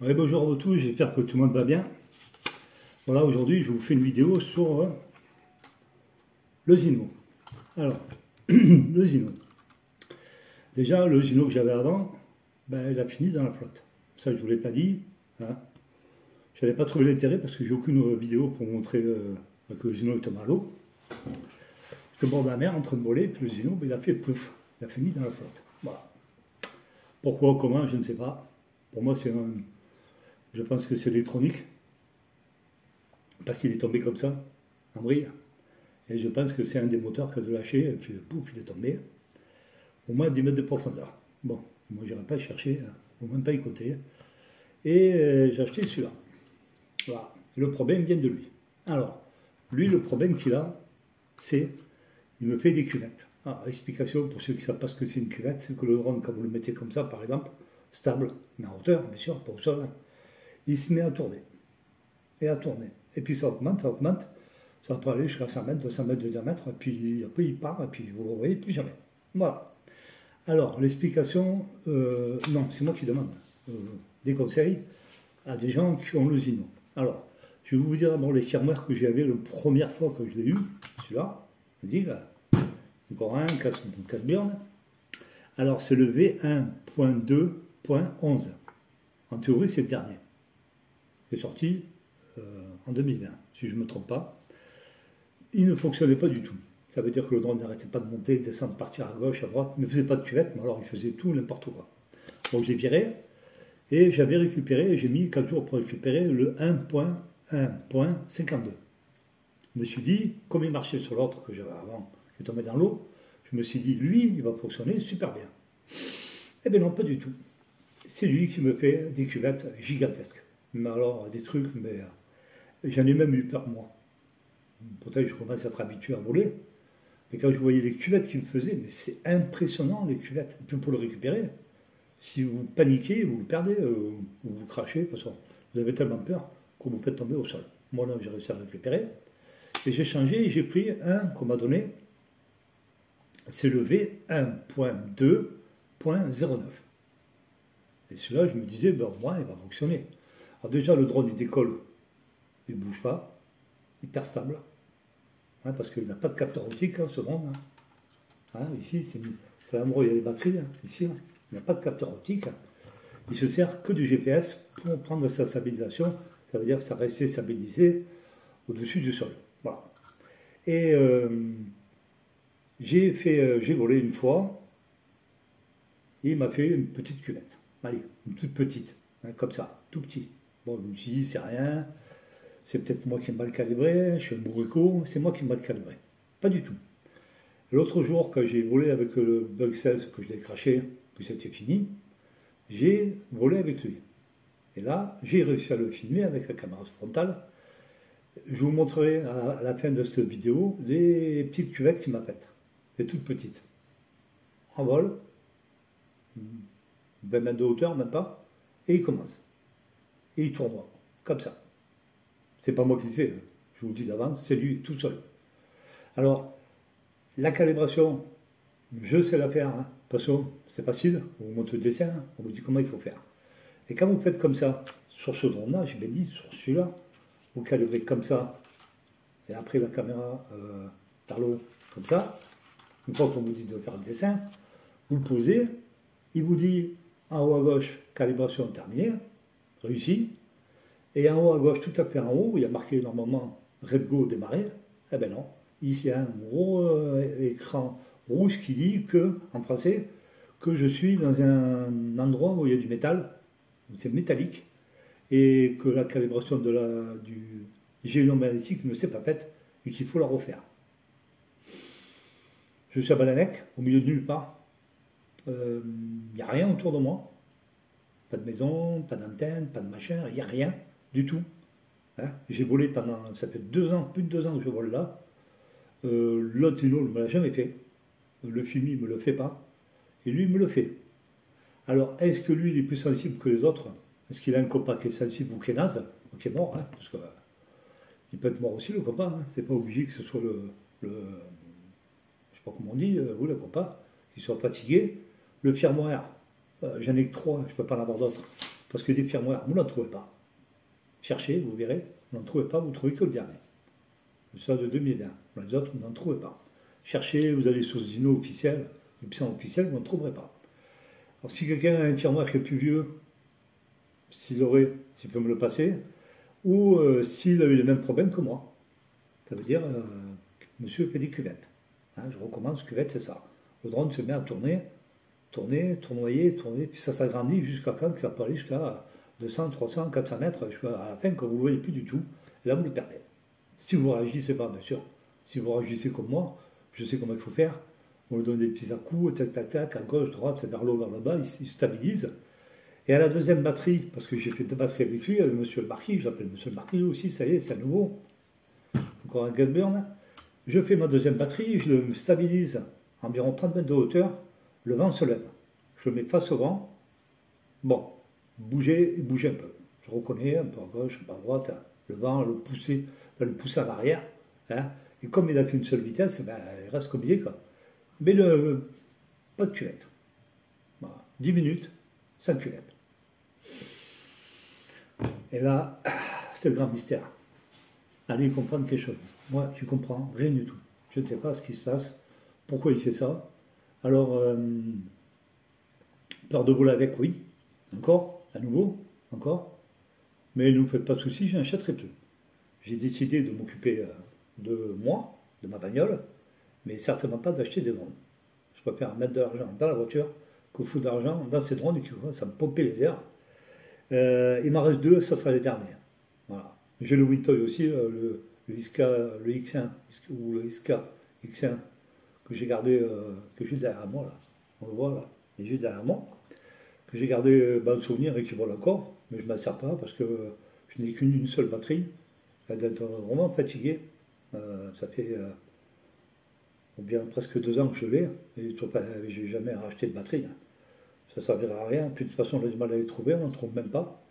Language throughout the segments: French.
Ouais, bonjour à tous, j'espère que tout le monde va bien. Voilà, aujourd'hui, je vous fais une vidéo sur le Zino. Alors, le Zino. Déjà, le Zino que j'avais avant, ben, il a fini dans la flotte. Ça, je ne vous l'ai pas dit. Hein. Je n'avais pas trouvé l'intérêt parce que j'ai aucune vidéo pour montrer que le Zino est à l'eau. Au bord de la mer, en train de voler, puis le Zino, ben, il a fait plouf. Il a fini dans la flotte. Voilà. Pourquoi, comment, je ne sais pas. Pour moi, je pense que c'est électronique. Parce qu'il est tombé comme ça, en vrille. Et je pense que c'est un des moteurs qui a dû lâcher, et puis pouf, il est tombé. Au moins 10 mètres de profondeur. Bon, moi j'irai pas chercher, au moins pas y côté. Et j'ai acheté celui-là. Voilà. Et le problème vient de lui. Alors, lui, le problème qu'il a, c'est il me fait des cuvettes. Alors, explication pour ceux qui ne savent pas ce que c'est une cuvette, c'est que le drone, quand vous le mettez comme ça, par exemple, stable, mais en hauteur, bien sûr, pas au sol, hein, il se met à tourner. Et à tourner. Et puis ça augmente, ça peut aller jusqu'à 100 mètres, 200 mètres de diamètre, et puis après il part, et puis vous ne le voyez plus jamais. Voilà. Alors, l'explication, non, c'est moi qui demande des conseils à des gens qui ont le Zino. Alors, je vais vous dire d'abord les firmware que j'avais la première fois que je l'ai eu, celui-là, vas-y, encore un, 4 burnes. Alors, c'est le V1.2.11. En théorie, c'est le dernier. C'est sorti en 2020, si je ne me trompe pas. Il ne fonctionnait pas du tout. Ça veut dire que le drone n'arrêtait pas de monter, de descendre, partir à gauche, à droite. Il ne faisait pas de cuvette, mais alors il faisait tout, n'importe quoi. Donc j'ai viré, et j'avais récupéré, j'ai mis 4 jours pour récupérer le 1.1.52. Je me suis dit, comme il marchait sur l'autre que j'avais avant, qui est tombé dans l'eau, je me suis dit, lui, il va fonctionner super bien. Eh bien non, pas du tout. C'est lui qui me fait des cuvettes gigantesques. Mais alors, des trucs, mais j'en ai même eu peur, moi. Pourtant, je commence à être habitué à voler. Mais quand je voyais les cuvettes qu'il me faisait, mais c'est impressionnant, les cuvettes. Et puis pour le récupérer, si vous paniquez, vous le perdez, ou vous crachez, de toute façon, vous avez tellement peur que vous faites tomber au sol. Moi, là, j'ai réussi à le récupérer. Et j'ai changé, et j'ai pris un qu'on m'a donné. C'est le V1.2.09. Et celui-là, je me disais, ben, au moins, il va fonctionner. Alors déjà, le drone, il décolle, il ne bouge pas, hyper stable, hein, parce qu'il n'a pas de capteur optique, hein, ce drone. Hein. Hein, ici, c'est l'endroit où il y a les batteries, hein, ici, hein. Il n'a pas de capteur optique. Il se sert que du GPS pour prendre sa stabilisation. Ça veut dire que ça reste stabilisé au-dessus du sol. Voilà. Et j'ai volé une fois, et il m'a fait une petite cuvette. Allez, une toute petite, hein, comme ça, tout petit. Bon, je me suis dit, c'est rien, c'est peut-être moi qui ai mal calibré, je suis un bourricot, c'est moi qui ai mal calibré. Pas du tout. L'autre jour, quand j'ai volé avec le Bug 16, que je l'ai craché, que c'était fini, j'ai volé avec lui. Et là, j'ai réussi à le filmer avec la caméra frontale. Je vous montrerai à la fin de cette vidéo les petites cuvettes qu'il m'a faites. Les toutes petites. En vol, 20 mètres de hauteur, même pas, et il commence. Et il tourne comme ça. C'est pas moi qui le fais, hein. Je vous le dis d'avance, c'est lui tout seul. Alors, la calibration, je sais la faire, hein. De toute façon, c'est facile, on vous montre le dessin, hein. On vous dit comment il faut faire. Et quand vous faites comme ça, sur ce drone-là, j'ai bien dit, sur celui-là, vous calibrez comme ça, et après la caméra par l'eau, comme ça, une fois qu'on vous dit de faire le dessin, vous le posez, il vous dit en haut à gauche, calibration terminée, réussi, et en haut à gauche, tout à fait en haut, il y a marqué normalement Red Go démarrer, eh ben non, ici il y a un gros écran rouge qui dit que, en français, que je suis dans un endroit où il y a du métal, où c'est métallique, et que la calibration du géomagnétique ne s'est pas faite, et qu'il faut la refaire. Je suis à Balanec, au milieu de nulle part. Il n'y a rien autour de moi. Pas de maison, pas d'antenne, pas de machin, il n'y a rien du tout. Hein, j'ai volé pendant, ça fait 2 ans, plus de 2 ans que je vole là. L'autre Zino ne me l'a jamais fait. Le FIMI ne me le fait pas. Et lui, il me le fait. Alors, est-ce que lui, il est plus sensible que les autres? Est-ce qu'il a un copain qui est sensible ou qui est naze, ou qui est mort, hein, parce que il peut être mort aussi, le copain. Hein. C'est pas obligé que ce soit je sais pas comment on dit, oui, le copain, qu'il soit fatigué. Le firmware, j'en ai que 3, je ne peux pas en avoir d'autres. Parce que des firmware, vous n'en trouvez pas. Cherchez, vous verrez, vous n'en trouvez pas, vous ne trouvez que le dernier. Ça de 2020. Les autres, vous n'en trouvez pas. Cherchez, vous allez sur Zino officiel, le puissant officiel, vous n'en trouverez pas. Alors si quelqu'un a un firmware qui est plus vieux, s'il peut me le passer, ou s'il a eu les mêmes problèmes que moi. Ça veut dire, monsieur fait des cuvettes. Hein, je recommence, cuvette, c'est ça. Le drone se met à tourner, tournoyer, puis ça s'agrandit jusqu'à quand ça peut aller jusqu'à 200, 300, 400 mètres, jusqu'à la fin, quand vous ne voyez plus du tout, et là vous le perdez. Si vous ne réagissez pas, bien sûr, si vous réagissez comme moi, je sais comment il faut faire, on lui donne des petits à-coups, tac, tac, tac, à gauche, droite, vers le haut, vers le bas, il se stabilise. Et à la deuxième batterie, parce que j'ai fait deux batteries avec lui, avec monsieur le Marquis, j'appelle monsieur le Marquis aussi, ça y est, c'est à nouveau, encore un Gunburn. Je fais ma deuxième batterie, je le stabilise à environ 30 mètres de hauteur, le vent se lève. Je le mets face au vent, bon, bougez un peu. Je reconnais un peu à gauche, un peu à droite, le vent, le pousser à l'arrière. Hein. Et comme il n'a qu'une seule vitesse, ben, il reste comme il est, quoi. Mais pas de cuvette. Voilà. 10 minutes, sans cuvette. Et là, c'est le grand mystère. Allez comprendre quelque chose. Moi, je comprends rien du tout. Je ne sais pas ce qui se passe, pourquoi il fait ça. Alors, peur de voler avec, oui. Encore, à nouveau, encore. Mais ne vous faites pas de soucis, j'en achèterai plus. J'ai décidé de m'occuper de moi, de ma bagnole, mais certainement pas d'acheter des drones. Je préfère mettre de l'argent dans la voiture que foutre d'argent dans ces drones qui commencent à me pomper les airs. Il m'en reste deux, ça sera les derniers. Voilà. J'ai le Wintoy aussi, le X1 ou le X1 que j'ai gardé, que j'ai derrière moi là. On le voit là, il est juste derrière moi, que j'ai gardé le souvenir et qui vole encore, mais je ne m'en sers pas parce que je n'ai qu'une seule batterie. Elle doit être vraiment fatiguée. Ça fait bien presque 2 ans que je l'ai et je n'ai jamais racheté de batterie. Hein. Ça ne servira à rien. Puis de toute façon, on a du mal à les trouver, on n'en trouve même pas.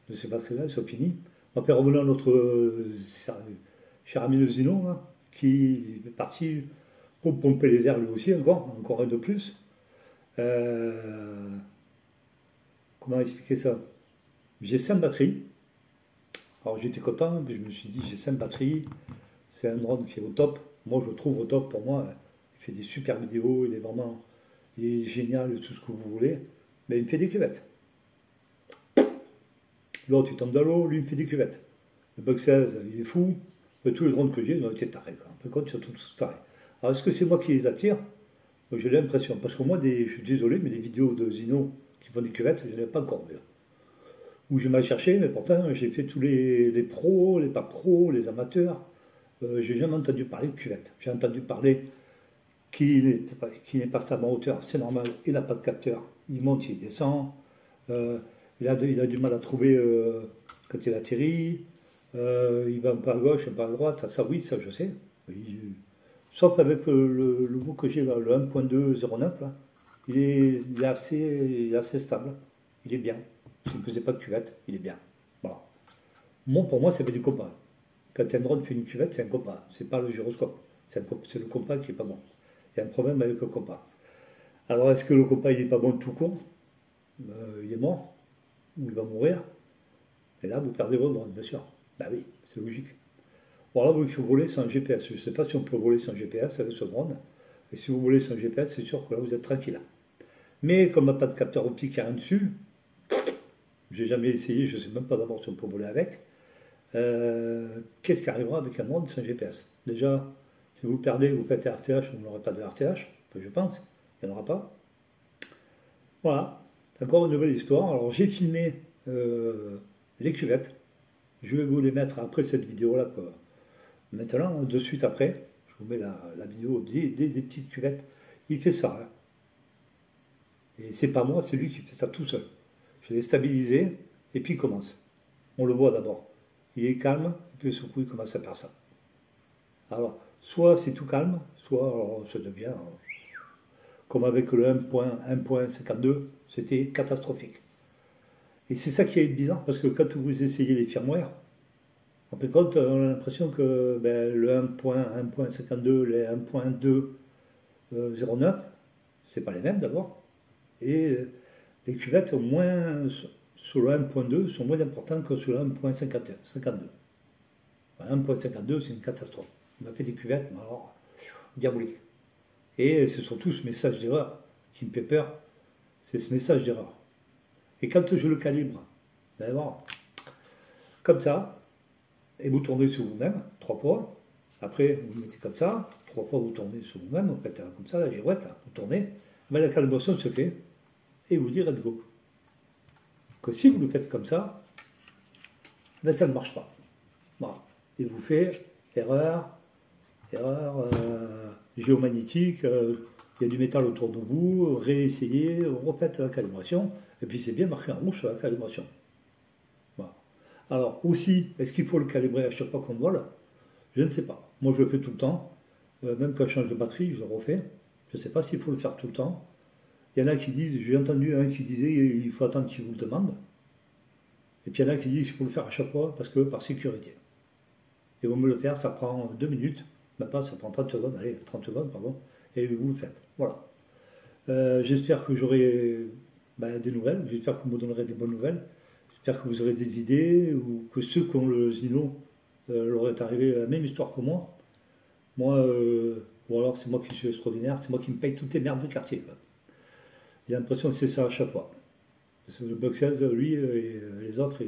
De ces batteries-là, elles sont finies. Après, revenons à notre cher ami de Zino, là, qui est parti pour pomper les airs lui aussi, encore un de plus. Comment expliquer ça? J'ai 5 batteries. Alors j'étais content, puis je me suis dit, j'ai 5 batteries. C'est un drone qui est au top. Moi, je le trouve au top pour moi. Il fait des super vidéos, il est génial, tout ce que vous voulez. Mais il me fait des cuvettes. L'autre, il tombe dans l'eau, lui, il me fait des cuvettes. Le Bug 16, il est fou. Tous les drones que j'ai, ils ont été tarés. Par contre, ils sont tous tarés. Alors, est-ce que c'est moi qui les attire? J'ai l'impression. Parce que moi, je suis désolé, mais les vidéos de Zino qui font des cuvettes, je n'en ai pas encore vu. Où je m'ai cherché, mais pourtant, j'ai fait tous les pros, les pas pros, les amateurs. J'ai jamais entendu parler de cuvette. J'ai entendu parler qu'il n'est pas stable en hauteur, c'est normal, il n'a pas de capteur. Il monte, il descend. Il a du mal à trouver quand il atterrit. Il va un peu à gauche, un peu à droite. Ça, oui, ça, je sais. Sauf avec le bout que j'ai là, le 1.209, là. Il est assez stable. Il est bien. S'il ne faisait pas de cuvette, il est bien. Voilà. Pour moi, ça fait du compas. Quand un drone fait une cuvette, c'est un compas. C'est pas le gyroscope. C'est le compas qui est pas bon. Il y a un problème avec le compas. Alors, est-ce que le compas, il n'est pas bon tout court? Il est mort. Ou il va mourir. Et là, vous perdez votre drone, bien sûr. Ben oui, c'est logique. Voilà, il faut voler sans GPS. Je ne sais pas si on peut voler sans GPS avec ce drone. Et si vous volez sans GPS, c'est sûr que là, vous êtes tranquille. Mais comme il n'y a pas de capteur optique, il n'y a rien dessus. J'ai jamais essayé, je ne sais même pas d'abord si on peut voler avec. Qu'est-ce qui arrivera avec un drone sans GPS? Déjà, si vous perdez, vous faites RTH, vous n'aurez pas de RTH, je pense, il n'y en aura pas. Voilà, encore une nouvelle histoire. Alors j'ai filmé les cuvettes, je vais vous les mettre après cette vidéo-là. Maintenant, de suite après, je vous mets la vidéo des petites cuvettes. Il fait ça. Hein. Et c'est pas moi, c'est lui qui fait ça tout seul. Je l'ai stabilisé, et puis il commence. On le voit d'abord. Il est calme, et puis ce coup, il commence à faire ça. Alors, soit c'est tout calme, soit alors, ça devient, comme avec le 1.52, c'était catastrophique. Et c'est ça qui est bizarre, parce que quand vous essayez les firmware, en fin de compte, on a l'impression que le 1.52, les 1.209, c'est pas les mêmes d'abord. Et les cuvettes, au moins, sur le 1.2 sont moins importants que sur le 1.52. 1.52, c'est une catastrophe. Il m'a fait des cuvettes, mais alors, diabolique. Et c'est surtout ce message d'erreur qui me fait peur, c'est ce message d'erreur. Et quand je le calibre, vous allez voir, comme ça, et vous tournez sur vous-même, 3 fois, après vous mettez comme ça, 3 fois vous tournez sur vous-même, vous faites comme ça, la girouette, vous tournez, ben la calibration se fait, et vous dites let's go. Que si vous le faites comme ça, ben ça ne marche pas. Voilà. Et vous faites erreur géomagnétique, il y a du métal autour de vous, réessayez, refaites la calibration, et puis c'est bien marqué en rouge sur la calibration. Voilà. Alors aussi, est-ce qu'il faut le calibrer à chaque fois qu'on vole? Je ne sais pas. Moi je le fais tout le temps, même quand je change de batterie, je le refais. Je ne sais pas s'il faut le faire tout le temps. Il y en a qui disent, j'ai entendu un qui disait il faut attendre qu'il vous le demande. Et puis il y en a qui disent qu'il faut le faire à chaque fois parce que par sécurité. Et vous me le faire, ça prend 2 minutes, même pas, ça prend 30 secondes, allez, 30 secondes, pardon, et vous le faites. Voilà. J'espère que j'aurai des nouvelles, j'espère que vous me donnerez des bonnes nouvelles, j'espère que vous aurez des idées, ou que ceux qui ont le Zino leur est arrivé la même histoire que moi. Moi, ou alors c'est moi qui suis extraordinaire, c'est moi qui me paye toutes les merdes du quartier, quoi. J'ai l'impression que c'est ça à chaque fois. Parce que le Bloc 16, lui et les autres,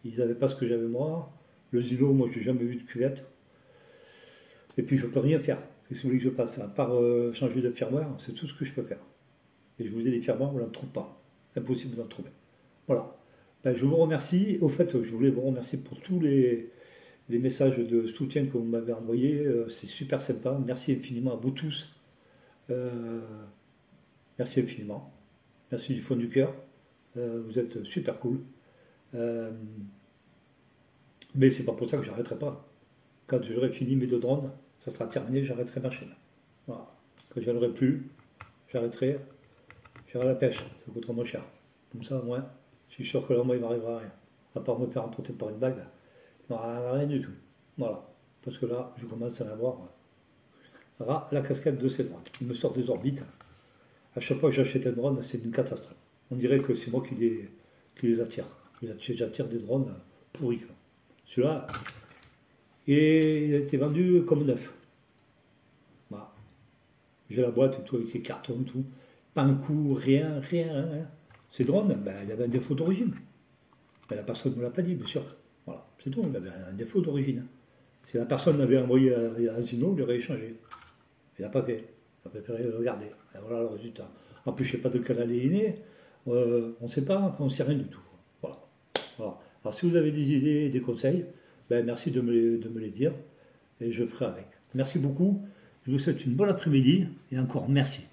ils n'avaient pas ce que j'avais moi. Le Zino, moi, je n'ai jamais vu de cuvette. Et puis, je ne peux rien faire. Qu'est-ce que vous voulez que je passe? À part changer de firmware, c'est tout ce que je peux faire. Et je vous dis, les firmwares, on n'en trouve pas. Impossible d'en trouver. Voilà. Je vous remercie. Au fait, je voulais vous remercier pour tous les messages de soutien que vous m'avez envoyés. C'est super sympa. Merci infiniment à vous tous. Merci infiniment. Merci du fond du cœur. Vous êtes super cool. Mais c'est pas pour ça que j'arrêterai pas. Quand j'aurai fini mes 2 drones, ça sera terminé, j'arrêterai ma chaîne. Voilà. Quand je n'en aurai plus, j'arrêterai, j'irai à la pêche, ça coûtera moins cher. Comme ça, au moins, je suis sûr que là, moi, il ne m'arrivera rien. À part me faire emporter par une bague, il ne m'arrivera rien du tout. Voilà. Parce que là, je commence à en avoir la cascade de ces drones. Il me sort des orbites. À chaque fois que j'achète un drone, c'est une catastrophe. On dirait que c'est moi qui les attire. J'attire des drones pourris. Celui-là, il a été vendu comme neuf. Voilà. J'ai la boîte et tout, avec les cartons, tout. Pas un coup, rien. Ces drones, il y avait un défaut d'origine. Mais la personne ne me l'a pas dit, bien sûr. Voilà, c'est tout, il avait un défaut d'origine. Si la personne l'avait envoyé à Zino, il aurait échangé. Il n'a pas fait. Il a préféré le garder. Et voilà le résultat. En plus, je ne sais pas de quelle année il est né. On ne sait pas, on ne sait rien du tout. Voilà. Alors, si vous avez des idées, des conseils, merci de me les dire. Et je ferai avec. Merci beaucoup. Je vous souhaite une bonne après-midi. Et encore merci.